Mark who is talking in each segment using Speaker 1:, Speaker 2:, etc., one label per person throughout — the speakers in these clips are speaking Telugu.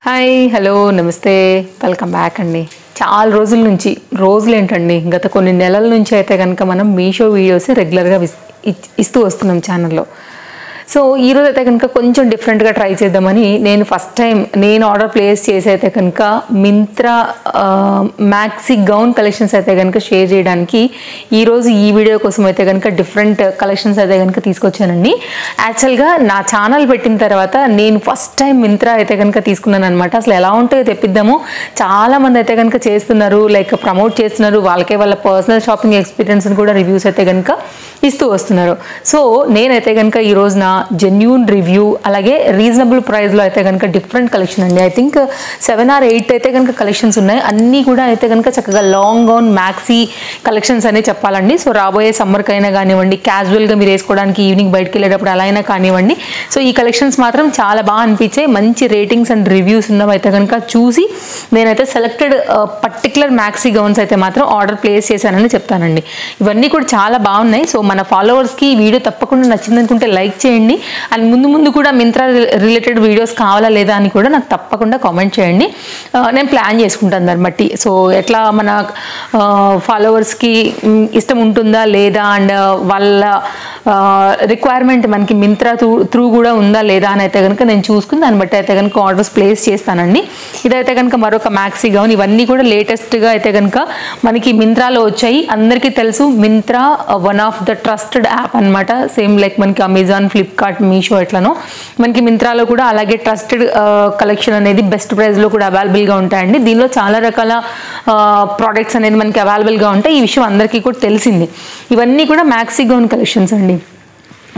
Speaker 1: హాయ్ హలో నమస్తే వెల్కమ్ బ్యాక్ అండి. చాలా రోజుల నుంచి రోజులేంటండి గత కొన్ని నెలల నుంచి అయితే కనుక మనం మీషో వీడియోస్ రెగ్యులర్గా ఇస్తూ వస్తున్నాం ఛానల్లో. సో ఈరోజు అయితే కనుక కొంచెం డిఫరెంట్గా ట్రై చేద్దామని నేను ఫస్ట్ టైం ఆర్డర్ ప్లేస్ చేసి అయితే కనుక మింత్రా మ్యాక్సీ గౌన్ కలెక్షన్స్ అయితే కనుక షేర్ చేయడానికి ఈరోజు ఈ వీడియో కోసం అయితే కనుక డిఫరెంట్ కలెక్షన్స్ అయితే కనుక తీసుకొచ్చానండి. యాక్చువల్గా నా ఛానల్ పెట్టిన తర్వాత నేను ఫస్ట్ టైం మింత్రా అయితే కనుక తీసుకున్నాను అనమాట. అసలు ఎలా ఉంటాయో తెప్పిద్దాము, చాలామంది అయితే కనుక చేస్తున్నారు, లైక్ ప్రమోట్ చేస్తున్నారు, వాళ్ళకే వాళ్ళ పర్సనల్ షాపింగ్ ఎక్స్పీరియన్స్ని కూడా రివ్యూస్ అయితే కనుక ఇస్తూ వస్తున్నారు. సో నేనైతే కనుక ఈరోజు నా జెన్యూన్ రివ్యూ అలాగే రీజనబుల్ ప్రైస్లో అయితే కనుక డిఫరెంట్ కలెక్షన్ అండి. ఐ థింక్ 7 or 8 అయితే కనుక కలెక్షన్స్ ఉన్నాయి. అన్నీ కూడా అయితే కనుక చక్కగా లాంగ్ గౌన్ మ్యాక్సీ కలెక్షన్స్ అనే చెప్పాలండి. సో రాబోయే సమ్మర్కైనా కానివ్వండి, క్యాజువల్గా మీరు వేసుకోవడానికి ఈవినింగ్ బయటకు వెళ్ళేటప్పుడు అలా అయినా కానివ్వండి. సో ఈ కలెక్షన్స్ మాత్రం చాలా బాగా అనిపించాయి. మంచి రేటింగ్స్ అండ్ రివ్యూస్ ఉన్నవి అయితే కనుక చూసి నేనైతే సెలెక్టెడ్ పర్టికులర్ మ్యాక్సీ గౌన్స్ అయితే మాత్రం ఆర్డర్ ప్లేస్ చేశానని చెప్తానండి. ఇవన్నీ కూడా చాలా బాగున్నాయి. సో మన ఫాలోవర్స్కి ఈ వీడియో తప్పకుండా నచ్చింది అనుకుంటే లైక్ చేయండి. అండ్ ముందు కూడా మింత్రా రిలేటెడ్ వీడియోస్ కావాలా లేదా అని కూడా నాకు తప్పకుండా కామెంట్ చేయండి. నేను ప్లాన్ చేసుకుంటాను దాన్ని బట్టి. సో ఎట్లా మన ఫాలోవర్స్కి ఇష్టం ఉంటుందా లేదా అండ్ వాళ్ళ రిక్వైర్మెంట్ మనకి మింత్రా త్రూ కూడా ఉందా లేదా అని అయితే కనుక నేను చూసుకుని దాన్ని బట్టి అయితే కనుక ఆర్డర్స్ ప్లేస్ చేస్తానండి. ఇదైతే కనుక మరొక మ్యాక్సీ గౌన్. ఇవన్నీ కూడా లేటెస్ట్గా అయితే కనుక మనకి మింత్రాలో వచ్చాయి. అందరికీ తెలుసు Myntra one of the trusted app అనమాట. సేమ్ లైక్ మనకి అమెజాన్, ఫ్లిప్కార్ట్, మీషో ఎట్లనో మనకి మింత్రాలో కూడా అలాగే ట్రస్టెడ్ కలెక్షన్ అనేది బెస్ట్ ప్రైస్లో కూడా అవైలబుల్గా ఉంటాయండి. దీనిలో చాలా రకాల ప్రోడక్ట్స్ అనేది మనకి అవైలబుల్గా ఉంటాయి. ఈ విషయం అందరికీ కూడా తెలిసింది. ఇవన్నీ కూడా మ్యాక్సీ గౌన్ కలెక్షన్స్ అండి.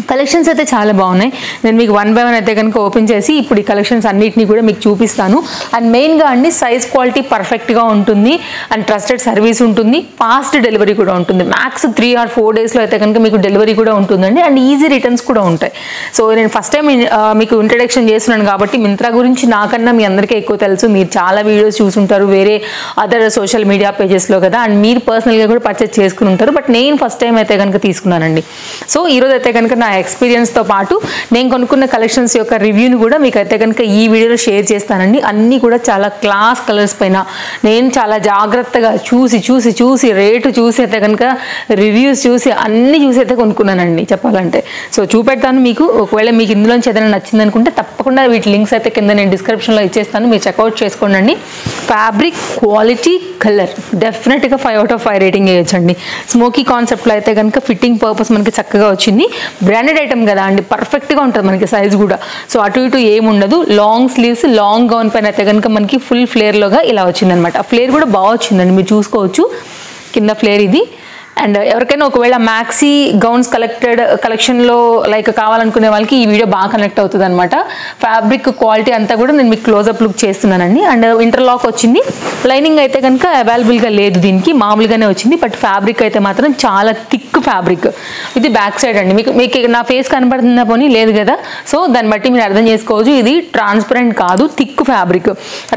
Speaker 1: కలెక్షన్స్ అయితే చాలా బాగున్నాయి. నేను మీకు 1 by 1 అయితే కనుక ఓపెన్ చేసి ఇప్పుడు ఈ కలెక్షన్స్ అన్నిటినీ కూడా మీకు చూపిస్తాను. అండ్ మెయిన్గా అండి సైజ్ క్వాలిటీ పర్ఫెక్ట్గా ఉంటుంది అండ్ ట్రస్టెడ్ సర్వీస్ ఉంటుంది, ఫాస్ట్ డెలివరీ కూడా ఉంటుంది. మ్యాక్స్ 3 or 4 డేస్లో అయితే కనుక మీకు డెలివరీ కూడా ఉంటుందండి. అండ్ ఈజీ రిటర్న్స్ కూడా ఉంటాయి. సో నేను ఫస్ట్ టైం మీకు ఇంట్రడక్షన్ చేస్తున్నాను కాబట్టి మింత్రా గురించి నాకన్నా మీ అందరికీ ఎక్కువ తెలుసు. మీరు చాలా వీడియోస్ చూసుంటారు వేరే అదర్ సోషల్ మీడియా పేజెస్లో కదా, అండ్ మీరు పర్సనల్గా కూడా పర్చేస్ చేసుకుని ఉంటారు. బట్ నేను ఫస్ట్ టైం అయితే కనుక తీసుకున్నానండి. సో ఈరోజు అయితే కనుక నా ఎక్స్పీరియన్స్తో పాటు నేను కొనుక్కున్న కలెక్షన్స్ యొక్క రివ్యూని కూడా మీకు అయితే కనుక ఈ వీడియోలో షేర్ చేస్తానండి. అన్నీ కూడా చాలా క్లాస్ కలర్స్ పైన నేను చాలా జాగ్రత్తగా చూసి రేటు చూసి అయితే కనుక రివ్యూస్ చూసి అన్నీ చూసి అయితే కొనుక్కున్నానండి చెప్పాలంటే. సో చూపెడతాను మీకు. ఒకవేళ మీకు ఇందులోంచి ఏదైనా నచ్చింది అనుకుంటే తప్పకుండా వీటి లింక్స్ అయితే కింద నేను డిస్క్రిప్షన్లో ఇచ్చేస్తాను, మీరు చెక్అవుట్ చేసుకోండి. ఫ్యాబ్రిక్, క్వాలిటీ, కలర్ డెఫినెట్గా 5 out of 5 రేటింగ్ వేయచ్చండి. స్మోకీ కాన్సెప్ట్లో అయితే కనుక ఫిట్టింగ్ పర్పస్ మనకి చక్కగా వచ్చింది. బ్రాండెడ్ ఐటమ్ కదా అండి, పర్ఫెక్ట్గా ఉంటుంది మనకి సైజ్ కూడా. సో అటు ఇటు ఏముండదు. లాంగ్ స్లీవ్స్, లాంగ్ గౌన్ పైన అయితే కనుక మనకి ఫుల్ ఫ్లేర్లోగా ఇలా వచ్చిందనమాట. ఆ ఫ్లేర్ కూడా బాగా వచ్చిందండి, మీరు చూసుకోవచ్చు కింద ఫ్లేర్ ఇది. అండ్ ఎవరికైనా ఒకవేళ మ్యాక్సీ గౌన్స్ కలెక్షన్లో లైక్ కావాలనుకునే వాళ్ళకి ఈ వీడియో బాగా కనెక్ట్ అవుతుంది అనమాట. ఫ్యాబ్రిక్ క్వాలిటీ అంతా కూడా నేను మీకు క్లోజప్ లుక్ చేస్తున్నానండి. అండ్ ఇంటర్లాక్ వచ్చింది. లైనింగ్ అయితే కనుక అవైలబుల్గా లేదు, దీనికి మామూలుగానే వచ్చింది. బట్ ఫ్యాబ్రిక్ అయితే మాత్రం చాలా థిక్ ఫ్యాబ్రిక్. ఇది బ్యాక్ సైడ్ అండి. మీకు నా ఫేస్ కనబడుతుందా పోనీ లేదు కదా. సో దాన్ని బట్టి మీరు అర్థం చేసుకోవచ్చు. ఇది ట్రాన్స్పరెంట్ కాదు, thick fabric.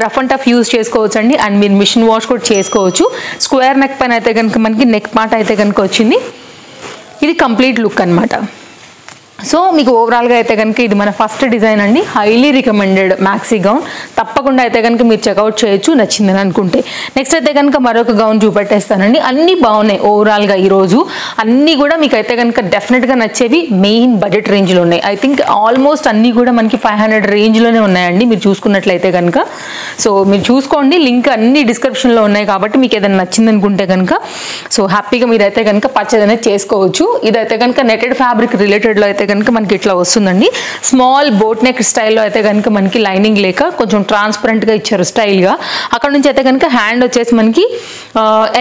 Speaker 1: Rough and tough use చేసుకోవచ్చు అండి. అండ్ మీరు మిషన్ వాష్ కూడా చేసుకోవచ్చు. స్క్వేర్ నెక్ పైన అయితే కనుక మనకి నెక్ పార్ట్ అయితే కనుక వచ్చింది. ఇది కంప్లీట్ లుక్ అనమాట. సో మీకు ఓవరాల్గా అయితే కనుక ఇది మన ఫస్ట్ డిజైన్ అండి. Highly recommended maxi gown. తప్పకుండా అయితే కనుక మీరు చెక్అవుట్ చేయొచ్చు నచ్చిందని అనుకుంటే. నెక్స్ట్ అయితే కనుక మరొక గౌన్ చూపెట్టేస్తానండి. అన్నీ బాగున్నాయి ఓవరాల్గా ఈరోజు. అన్నీ కూడా మీకు అయితే కనుక డెఫినెట్గా నచ్చేవి మెయిన్ బడ్జెట్ రేంజ్లో ఉన్నాయి. ఐ థింక్ ఆల్మోస్ట్ అన్నీ కూడా మనకి 500 రేంజ్లోనే ఉన్నాయండి మీరు చూసుకున్నట్లయితే కనుక. సో మీరు చూసుకోండి, లింక్ అన్ని డిస్క్రిప్షన్లో ఉన్నాయి కాబట్టి మీకు ఏదైనా నచ్చింది అనుకుంటే కనుక సో హ్యాపీగా మీరైతే కనుక పర్చేజ్ అనేది చేసుకోవచ్చు. ఇదైతే కనుక నెటెడ్ ఫ్యాబ్రిక్ రిలేటెడ్లో అయితే కనుక మనకి ఇట్లా వస్తుందండి. స్మాల్ బోట్ నెక్ స్టైల్లో అయితే కనుక మనకి లైనింగ్ లేక కొంచెం ట్రాన్స్పరెంట్గా ఇచ్చారు స్టైల్గా. అక్కడ నుంచి అయితే కనుక హ్యాండ్ వచ్చేసి మనకి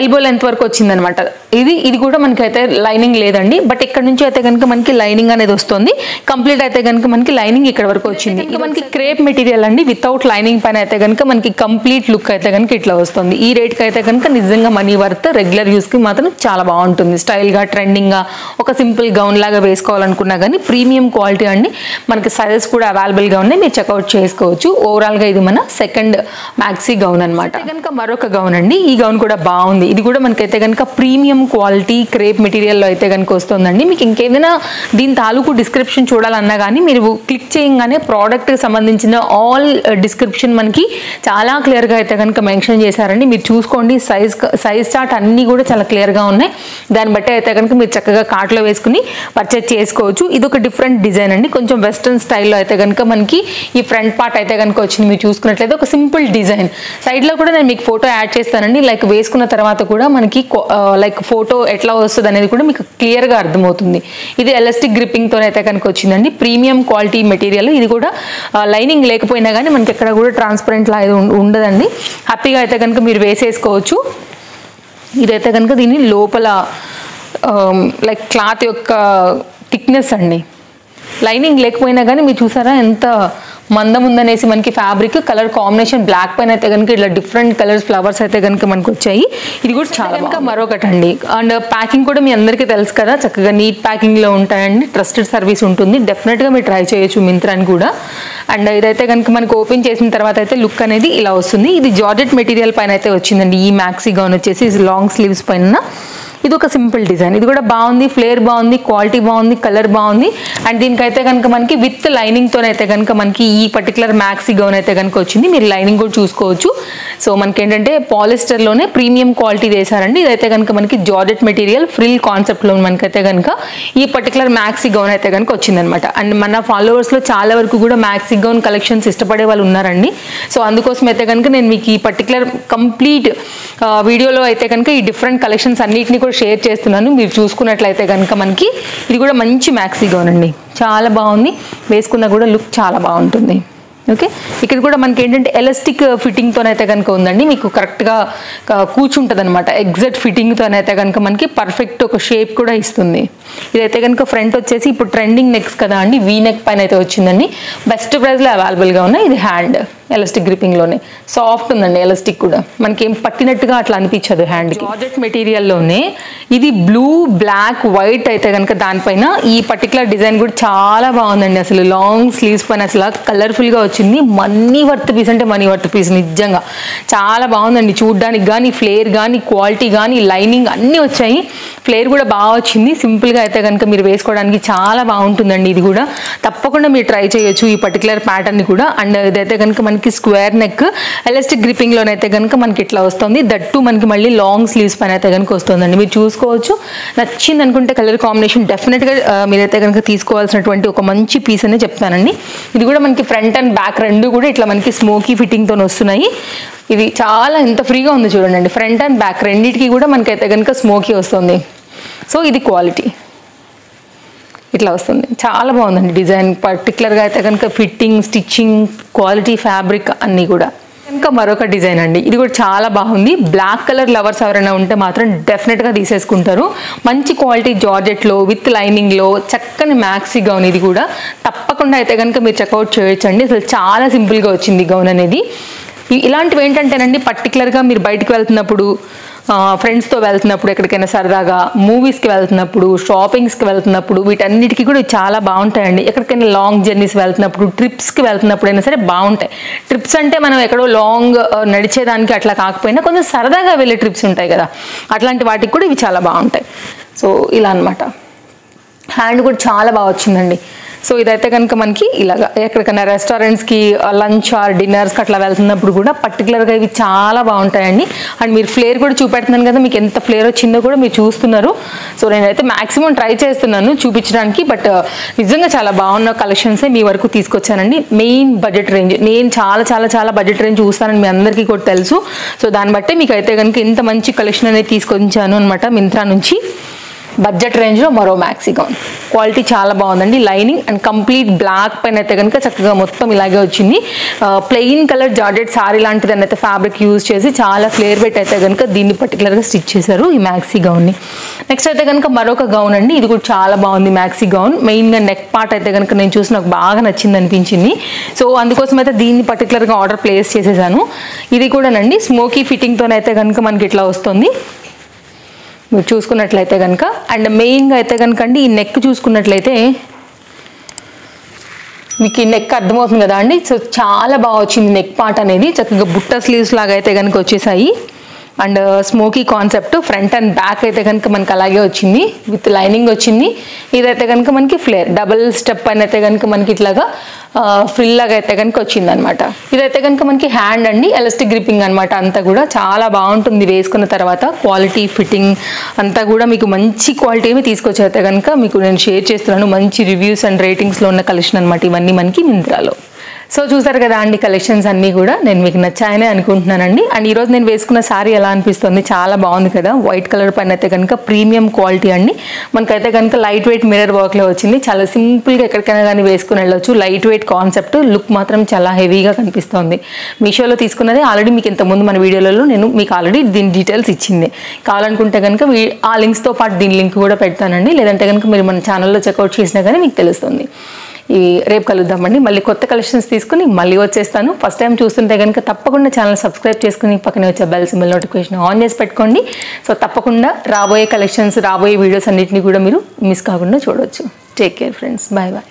Speaker 1: ఎల్బో లెంత్ వరకు వచ్చిందనమాట. ఇది కూడా మనకి అయితే లైనింగ్ లేదండి. బట్ ఇక్కడ నుంచి అయితే కనుక మనకి లైనింగ్ అనేది వస్తుంది. కంప్లీట్ అయితే కనుక మనకి లైనింగ్ ఇక్కడ వరకు వచ్చింది. ఇంకా మనకి క్రేప్ మెటీరియల్ అండి. వితౌట్ లైనింగ్ పైన అయితే కనుక మనకి కంప్లీట్ లుక్ అయితే కనుక ఇట్లా వస్తుంది. ఈ రేట్కి అయితే కనుక నిజంగా మనీ వర్త్. రెగ్యులర్ యూస్కి మాత్రం చాలా బాగుంటుంది. స్టైల్గా, ట్రెండింగ్గా ఒక సింపుల్ గౌన్ లాగా వేసుకోవాలనుకున్నా కానీ ప్రీమియం క్వాలిటీ అండి. మనకి సైజెస్ కూడా అవైలబుల్గా ఉన్నాయి, మీరు చెక్అవుట్ చేసుకోవచ్చు. ఓవరాల్గా ఇది మన సెకండ్ మ్యాక్సీ గౌన్ అనమాట. కనుక మరొక గౌన్ అండి, ఈ గౌన్ కూడా బాగుంది. ఇది కూడా మనకైతే కనుక ప్రీమియం క్వాలిటీ క్రేప్ మెటీరియల్లో అయితే కనుక వస్తుందండి. మీకు ఇంకేదైనా దీని తాలూకు డిస్క్రిప్షన్ చూడాలన్నా కానీ మీరు క్లిక్ చేయగానే ప్రోడక్ట్కి సంబంధించిన ఆల్ డిస్క్రిప్షన్ మనకి చాలా క్లియర్గా అయితే కనుక మెన్షన్ చేశారండి. మీరు చూసుకోండి, సైజ్ చార్ట్ అన్నీ కూడా చాలా క్లియర్గా ఉన్నాయి. దాన్ని బట్టి అయితే కనుక మీరు చక్కగా కార్ట్లో వేసుకుని పర్చేజ్ చేసుకోవచ్చు. ఇది ఒక డిఫరెంట్ డిజైన్ అండి, కొంచెం వెస్ట్రన్ స్టైల్లో అయితే కనుక మనకి ఈ ఫ్రంట్ పార్ట్ అయితే కనుక వచ్చింది. మీరు చూసుకున్నట్లయితే ఒక సింపుల్ డిజైన్. సైడ్లో కూడా నేను మీకు ఫోటో యాడ్ చేస్తానండి. లైక్ వేసుకున్న తర్వాత కూడా మనకి లైక్ ఫోటో ఎట్లా వస్తుంది అనేది కూడా మీకు క్లియర్గా అర్థమవుతుంది. ఇది ఎలాస్టిక్ గ్రిప్పింగ్తో అయితే కనుక వచ్చిందండి, ప్రీమియం క్వాలిటీ మెటీరియల్. ఇది కూడా లైనింగ్ లేకపోయినా కానీ మనకి ఎక్కడ కూడా ట్రాన్స్పరెంట్ లా ఉండదండి. హ్యాపీగా అయితే కనుక మీరు వేసేసుకోవచ్చు. ఇదైతే కనుక దీని లోపల లైక్ క్లాత్ యొక్క థిక్నెస్ అండి, లైనింగ్ లేకపోయినా కానీ మీరు చూసారా ఎంత మందం ఉందనేసి. మనకి ఫ్యాబ్రిక్ కలర్ కాంబినేషన్ బ్లాక్ పైన అయితే కనుక ఇట్లా డిఫరెంట్ కలర్స్ ఫ్లవర్స్ అయితే కనుక మనకు వచ్చాయి. ఇది కూడా చాలా కనుక మరొకటి అండి. అండ్ ప్యాకింగ్ కూడా మీ అందరికీ తెలుసు కదా, చక్కగా నీట్ ప్యాకింగ్లో ఉంటాయండి. ట్రస్టెడ్ సర్వీస్ ఉంటుంది, డెఫినెట్గా మీరు ట్రై చేయొచ్చు మింత్రాని కూడా. అండ్ ఇదైతే కనుక మనకు ఓపెన్ చేసిన తర్వాత అయితే లుక్ అనేది ఇలా వస్తుంది. ఇది జార్జెట్ మెటీరియల్ పైన అయితే వచ్చిందండి. ఈ మ్యాక్సీ గౌన్ వచ్చేసి లాంగ్ స్లీవ్స్ పైన ఇది ఒక సింపుల్ డిజైన్. ఇది కూడా బాగుంది, ఫ్లేర్ బాగుంది, క్వాలిటీ బాగుంది, కలర్ బాగుంది. అండ్ దీనికైతే కనుక మనకి విత్ లైనింగ్తోనైతే కనుక మనకి ఈ పర్టికులర్ మ్యాక్సీ గౌన్ అయితే కనుక వచ్చింది. మీరు లైనింగ్ కూడా చూసుకోవచ్చు. సో మనకి ఏంటంటే పాలిస్టర్లోనే ప్రీమియం క్వాలిటీ వేశారండి. ఇదైతే కనుక మనకి జార్జెట్ మెటీరియల్ ఫ్రిల్ కాన్సెప్ట్లో మనకైతే కనుక ఈ పర్టికులర్ మ్యాక్సీ గౌన్ అయితే కనుక వచ్చిందనమాట. అండ్ మన ఫాలోవర్స్లో చాలా వరకు కూడా మ్యాక్సీ గౌన్ కలెక్షన్స్ ఇష్టపడే వాళ్ళు ఉన్నారండి. సో అందుకోసం అయితే కనుక నేను మీకు ఈ పర్టికులర్ కంప్లీట్ వీడియోలో అయితే కనుక ఈ డిఫరెంట్ కలెక్షన్స్ అన్నిటిని కూడా షేర్ చేస్తున్నాను. మీరు చూసుకున్నట్లయితే కనుక మనకి ఇది కూడా మంచి మ్యాక్సీ గౌన్ అండి, చాలా బాగుంది. వేసుకున్నా కూడా లుక్ చాలా బాగుంటుంది. ఓకే, ఇక్కడ కూడా మనకి ఏంటంటే ఎలాస్టిక్ ఫిట్టింగ్తోనైతే కనుక ఉందండి. మీకు కరెక్ట్గా కూర్చుంటుంది అనమాట. ఎగ్జాక్ట్ ఫిట్టింగ్తోనైతే కనుక మనకి పర్ఫెక్ట్ ఒక షేప్ కూడా ఇస్తుంది. ఇదైతే కనుక ఫ్రంట్ వచ్చేసి ఇప్పుడు ట్రెండింగ్ నెక్స్ కదా అండి, వీ నెక్ పైన అయితే వచ్చిందండి. బెస్ట్ ప్రైస్లో అవైలబుల్గా ఉన్నాయి. ఇది హ్యాండ్ ఎలాస్టిక్ గ్రిప్పింగ్లోనే సాఫ్ట్ ఉందండి. ఎలాస్టిక్ కూడా మనకి ఏం పట్టినట్టుగా అట్లా అనిపించదు హ్యాండ్కి. జార్జెట్ మెటీరియల్లోనే ఇది బ్లూ, బ్లాక్, వైట్ అయితే కనుక దానిపైన ఈ పర్టికులర్ డిజైన్ కూడా చాలా బాగుందండి. అసలు లాంగ్ స్లీవ్స్ పైన అసలు కలర్ఫుల్గా వచ్చింది. మనీ వర్త్ పీస్ అంటే మనీ వర్త్ పీస్, నిజంగా చాలా బాగుందండి. చూడ్డానికి కానీ ఫ్లేర్ కానీ క్వాలిటీ కానీ లైనింగ్ అన్నీ వచ్చాయి. ఫ్లేర్ కూడా బాగా వచ్చింది. సింపుల్గా అయితే కనుక మీరు వేసుకోవడానికి చాలా బాగుంటుందండి. ఇది కూడా తప్పకుండా మీరు ట్రై చేయొచ్చు ఈ పర్టికులర్ ప్యాటర్న్ కూడా. అండ్ ఇదైతే కనుక మనకి స్క్వేర్ నెక్ ఎలాస్టిక్ గ్రిప్పింగ్లోనైతే కనుక మనకి ఇట్లా వస్తుంది. దట్టు మనకి మళ్ళీ లాంగ్ స్లీవ్స్ పైన అయితే కనుక వస్తుందండి. మీరు చూసుకోవచ్చు. నచ్చింది అనుకుంటే కలర్ కాంబినేషన్ డెఫినెట్గా మీరైతే కనుక తీసుకోవాల్సినటువంటి ఒక మంచి పీస్ అనే చెప్తానండి. ఇది కూడా మనకి ఫ్రంట్ అండ్ బ్యాక్ రెండు కూడా ఇట్లా మనకి స్మోకీ ఫిట్టింగ్తో వస్తున్నాయి. ఇది చాలా ఎంత ఫ్రీగా ఉంది చూడండి. ఫ్రంట్ అండ్ బ్యాక్ రెండింటికి కూడా మనకైతే కనుక స్మోకీ వస్తుంది. సో ఇది క్వాలిటీ ఇట్లా వస్తుంది, చాలా బాగుందండి డిజైన్. పర్టికులర్గా అయితే కనుక ఫిట్టింగ్, స్టిచ్చింగ్, క్వాలిటీ, ఫ్యాబ్రిక్ అన్నీ కూడా. ఇంకా మరొక డిజైన్ అండి, ఇది కూడా చాలా బాగుంది. బ్లాక్ కలర్ లవర్స్ ఎవరైనా ఉంటే మాత్రం డెఫినెట్గా తీసేసుకుంటారు. మంచి క్వాలిటీ జార్జెట్లో విత్ లైనింగ్లో చక్కని మ్యాక్సీ గౌన్. ఇది కూడా తప్పకుండా అయితే కనుక మీరు చెక్అవుట్ చేయొచ్చండి. అసలు చాలా సింపుల్గా వచ్చింది గౌన్ అనేది. ఇలాంటివి ఏంటంటేనండి పర్టికులర్గా మీరు బయటకు వెళ్తున్నప్పుడు, ఫ్రెండ్స్తో వెళ్తున్నప్పుడు, ఎక్కడికైనా సరదాగా మూవీస్కి వెళ్తున్నప్పుడు, షాపింగ్స్కి వెళ్తున్నప్పుడు వీటన్నిటికీ కూడా చాలా బాగుంటాయండి. ఎక్కడికైనా లాంగ్ జర్నీస్ వెళ్తున్నప్పుడు, ట్రిప్స్కి వెళ్తున్నప్పుడు అయినా సరే బాగుంటాయి. ట్రిప్స్ అంటే మనం ఎక్కడో లాంగ్ నడిచేదానికి అట్లా కాకపోయినా కొంచెం సరదాగా వెళ్ళే ట్రిప్స్ ఉంటాయి కదా, అట్లాంటి వాటికి కూడా ఇవి చాలా బాగుంటాయి. సో ఇలా అనమాట. హ్యాండ్ కూడా చాలా బాగా వచ్చిందండి. సో ఇదైతే కనుక మనకి ఇలాగా ఎక్కడికైనా రెస్టారెంట్స్కి లంచ్ ఆర్ డిన్నర్స్కి అట్లా వెళ్తున్నప్పుడు కూడా పర్టికులర్గా ఇవి చాలా బాగుంటాయండి. అండ్ మీరు ఫ్లేర్ కూడా చూపెడుతున్నాను కదా, మీకు ఎంత ఫ్లేర్ వచ్చిందో కూడా మీరు చూస్తున్నారు. సో నేనైతే మ్యాక్సిమం ట్రై చేస్తున్నాను చూపించడానికి, బట్ నిజంగా చాలా బాగున్న కలెక్షన్సే మీ వరకు తీసుకొచ్చానండి. మెయిన్ బడ్జెట్ రేంజ్, నేను చాలా చాలా చాలా బడ్జెట్ రేంజ్ చూస్తానని మీ అందరికీ కూడా తెలుసు. సో దాన్ని బట్టి మీకు అయితే కనుక ఇంత మంచి కలెక్షన్ అనేది తీసుకొచ్చాను అనమాట మింత్రా నుంచి. బడ్జెట్ రేంజ్లో మరో మ్యాక్సీ గౌన్, క్వాలిటీ చాలా బాగుందండి. లైనింగ్ అండ్ కంప్లీట్ బ్లాక్ పైన అయితే కనుక చక్కగా మొత్తం ఇలాగే వచ్చింది. ప్లెయిన్ కలర్ జార్జెట్ సారీ లాంటిది అయితే ఫ్యాబ్రిక్ యూజ్ చేసి చాలా ఫ్లేర్ పెట్టి అయితే కనుక దీన్ని పర్టికులర్గా స్టిచ్ చేశారు ఈ మ్యాక్సీ గౌన్ని. నెక్స్ట్ అయితే కనుక మరొక గౌన్ అండి, ఇది కూడా చాలా బాగుంది మ్యాక్సీ గౌన్. మెయిన్గా నెక్ పార్ట్ అయితే కనుక నేను చూసి నాకు బాగా నచ్చింది అనిపించింది. సో అందుకోసం అయితే దీన్ని పర్టికులర్గా ఆర్డర్ ప్లేస్ చేసేసాను. ఇది కూడానండి స్మోకీ ఫిట్టింగ్తోనైతే కనుక మనకి ఇట్లా వస్తుంది మీరు చూసుకున్నట్లయితే కనుక. అండ్ మెయిన్గా అయితే కనుక అండి ఈ నెక్ చూసుకున్నట్లయితే మీకు ఈ నెక్ అర్థమవుతుంది కదా అండి. సో చాలా బాగా వచ్చింది నెక్ పార్ట్ అనేది, చక్కగా బుట్ట స్లీవ్స్ లాగా అయితే కనుక వచ్చేసాయి. And smoky concept, front and back అయితే కనుక మనకి అలాగే వచ్చింది, విత్ లైనింగ్ వచ్చింది. ఇదైతే కనుక మనకి ఫ్లేర్ డబుల్ స్టెప్ అని అయితే కనుక మనకి ఇట్లాగా ఫ్రిల్ లాగా అయితే కనుక వచ్చింది అనమాట. ఇదైతే కనుక మనకి హ్యాండ్ అండి, ఎలాస్టిక్ గ్రిప్పింగ్ అనమాట. అంతా కూడా చాలా బాగుంటుంది వేసుకున్న తర్వాత. క్వాలిటీ ఫిట్టింగ్ అంతా కూడా మీకు మంచి క్వాలిటీ తీసుకొచ్చి అయితే కనుక మీకు నేను షేర్ చేస్తున్నాను. మంచి రివ్యూస్ అండ్ రేటింగ్స్లో ఉన్న కలెక్షన్ అనమాట ఇవన్నీ మనకి మింత్రాలో. సో చూసారు కదా అండి, కలెక్షన్స్ అన్నీ కూడా నేను మీకు నచ్చాయనే అనుకుంటున్నానండి. అండ్ ఈరోజు నేను వేసుకున్న శారీ ఎలా అనిపిస్తుంది, చాలా బాగుంది కదా. వైట్ కలర్ పైన అయితే కనుక ప్రీమియం క్వాలిటీ అండి. మనకైతే కనుక లైట్ వెయిట్ మిర్రర్ వర్క్లో వచ్చింది. చాలా సింపుల్గా ఎక్కడికైనా కానీ వేసుకుని వెళ్ళొచ్చు. లైట్ వెయిట్ కాన్సెప్ట్, లుక్ మాత్రం చాలా హెవీగా కనిపిస్తుంది. మీషోలో తీసుకున్నది ఆల్రెడీ మీకు ఇంతకుముందు మన వీడియోలలో నేను మీకు ఆల్రెడీ దీని డీటెయిల్స్ ఇచ్చింది. కావాలనుకుంటే కనుక ఆ లింక్స్తో పాటు దీని లింక్ కూడా పెడతానండి. లేదంటే కనుక మీరు మన ఛానల్లో చెక్అవుట్ చేసినా కానీ మీకు తెలుస్తుంది. రేపు కలుద్దామండి. మళ్ళీ కొత్త కలెక్షన్స్ తీసుకుని మళ్ళీ వచ్చేస్తాను. ఫస్ట్ టైం చూస్తుంటే కనుక తప్పకుండా ఛానల్ సబ్స్క్రైబ్ చేసుకుని పక్కనే వచ్చే బెల్ సింబల్ నోటిఫికేషన్ ఆన్ చేసి పెట్టుకోండి. సో తప్పకుండా రాబోయే కలెక్షన్స్, రాబోయే వీడియోస్ అన్నింటినీ కూడా మీరు మిస్ కాకుండా చూడవచ్చు. Take care friends, bye bye.